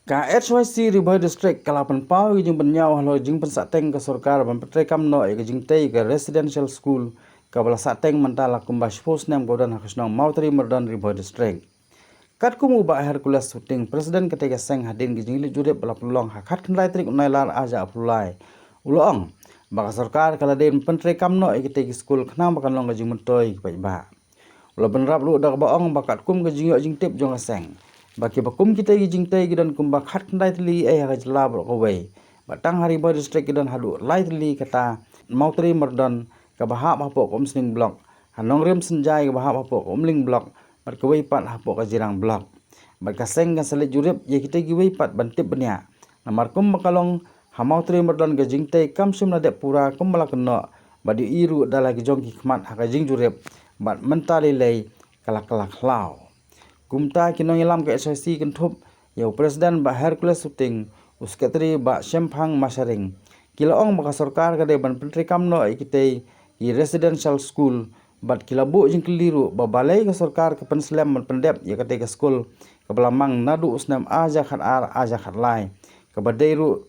Ka HYC Ribai District kalapan pau jing benyau halo jing pensateng ke sorkar ban petre kam no ke jing tei ke residential school ka bala sateng mentala kumbas pos nem godan hakisnong Mautri Merdan Ribai District. Kat kumu ba Hercules shooting presiden ketika seng hadin ke jing li jurep bala pelong hakat kendai trik unai lar aja apulai. Ulong baka sorkar kala den pentre kam no ke tei school kenang bakan long ke jing mentoi ke ba. Ulo benrap lu dak baong bakat kum ke jing yo jing tip jong seng. Baki bakum kita jing tai gidan kum bakhat kendai tli ha jela bro ko wei. Batang hari boy district gidan hadu lai tli kata Mautri Merdan ka bahap hapo kom sning blok. Hanong rem senjai ka bahap hapo kom ling blok. Bat ko wei pat hapo ka jirang blok. Bat ka seng ka selit jurip ye kita gi wei pat bantip benya. Namar kum makalong ha Mautri Merdan ka jing tai kam sum na de pura kum bala keno. Badi iru dala ki jong ki khmat ha ka jing jurip. Bat mentali lei kalak-kalak lau. Kumta kinong ilam ke SIC kentup yau presiden ba Hercules shooting uskatri ba Shemphang Masaring kilaong baka sorkar kade ban pentri kamno ikitei i residential school bat kilabu jing keliru ba balai ke sorkar ke penslam ban pendep ya kate ke school ke belamang nadu usnam aja khat ar aja khat lai ke badairu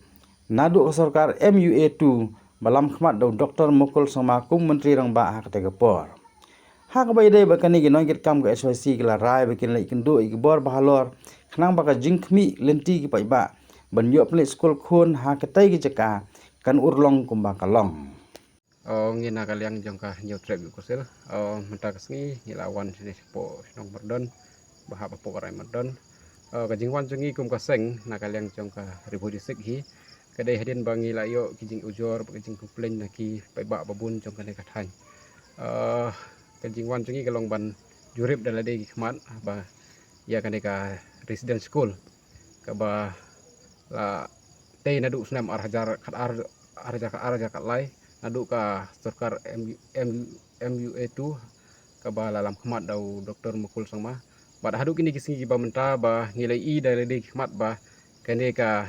nadu ke sorkar MUA2 balam khmat do Dr. Mukul sama kum menteri rang ba kate ke por. Hak bai dai bakani gi nongit kam ga SYC gila rai bakin lai kendo igi bor bahalor khnang baka jingkhmi lenti gi pai ba ban yo play school khun ha katai gi jaka kan urlong kumba kalong ngina kaliang jongka nyo trip kusil menta kasngi ngilawan sini po nong Merdan bahap po karai Merdan ka jingwan jungi kum kaseng na kaliang jongka ribu disik hi kadai hadin bangi layo kijing ujor kijing komplain naki pai ba babun jongka ne kathai kajingwan jungi kalong ban jurip dalade gi khmat ba ya kaneka resident school ka ba la tei nadu snam ar hajar khat ar kat lai nadu ka sorkar MUA2 ka ba lalam khmat dau Dr. Mukul sangma ba hadu kini kisingi ba menta ba ngilai i dalade khmat ba kaneka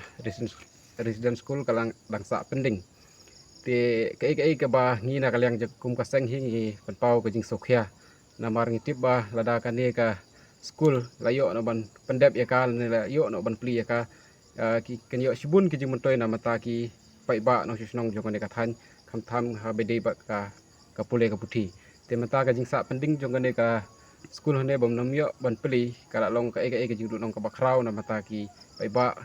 resident school kalang bangsa pending te kai ka ba ngina kalyang kum ka seng hi panpau ka jing sokhya namar ngitip ba lada kane ka school layo no ban pendep ya ka layo no ban pli ya ka ki kanyo sibun ki jing mentoi na mata ki pai ba no shnong jong ne ka than kham tham ha bede ba ka pule ka puthi te mata ka jing sa pending jong ne ka school hane bom nam yo ban pli ka long ka ka jing du nong ka ba kraw na mata ki pai ba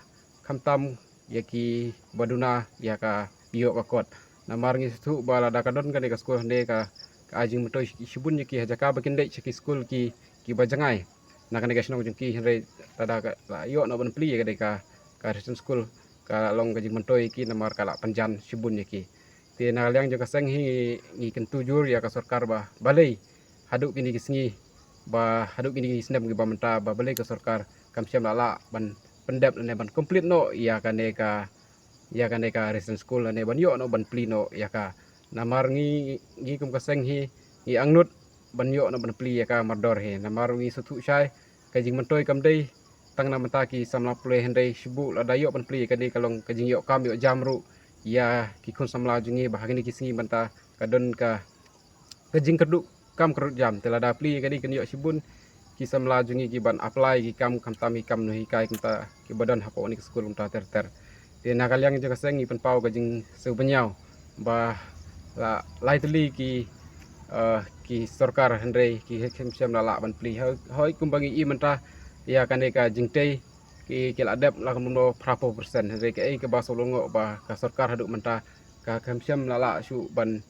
kham tam ya ki baduna ya ka bio ka kot namar ngi thu bala da kadon ka ne ka school hande ka ajing mutoi shibun ki hajaka bakin dei cheki school ki bajangai na kan gasno jung ki hre tada ka la yo no ban pli ka de ka resident school ka long ka jing mutoi ki namar kala panjan shibun ki te na liang jaka sang hi ngi kan tujur ya ka sarkar ba balai hadu kini kisngi ba hadu kini snap gi ba menta ba balai ka sarkar kam siam la ban pendap ne ban complete no ya ka ne ka resident school ne ban yo no ban pli no ya ka namar ngi kum kaseng hi ngi angnut ban yo no ban pli ya ka mardor he namar ngi sutu sai ka jing mentoi kam dei tang na mata ki samla pule hendai shibu la dayo ban pli ka dei kalong ka jing yo kam yo jamru ya ki khun samla jungi ba hagini ki singi banta kadon ka jing keduk kam kerut jam telada pli ka dei kan yo shibun ki samla jungi ki ban apply ki kam tami kam no hi kai kita ki badan hapo ni school unta ter te na kalyang jaka sengi pen pau ka jing seu benyau ba la lightly ki sorkar hendrei ki hem sem la ban pli hoi kumbangi I menta ya kaneka jingtei ki ladap la kumno prapo persen hendrei ke ba solongo ba ka sorkar hadu menta ka hem sem la su ban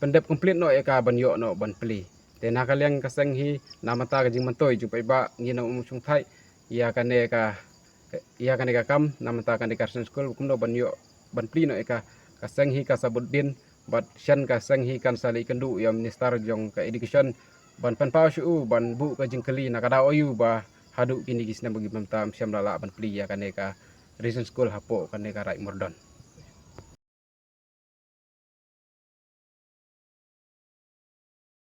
pendep komplit no ya ka ban yo no ban pli te na kalyang ka seng hi na mata ka jing mentoi ju pai ba ngina chung thai ya kaneka kam na mata kaneka school kumno ban yo ban pli no ka seng hi ka sabuddin bat shan ka sang hi kan sali kendu ya minister jong ka education ban pan pau shu ban bu ka jingkeli na kada oyu ba hadu kini gisna bagi pemtam syam lala ban pli ya kaneka reason school hapo kaneka rai Merdan.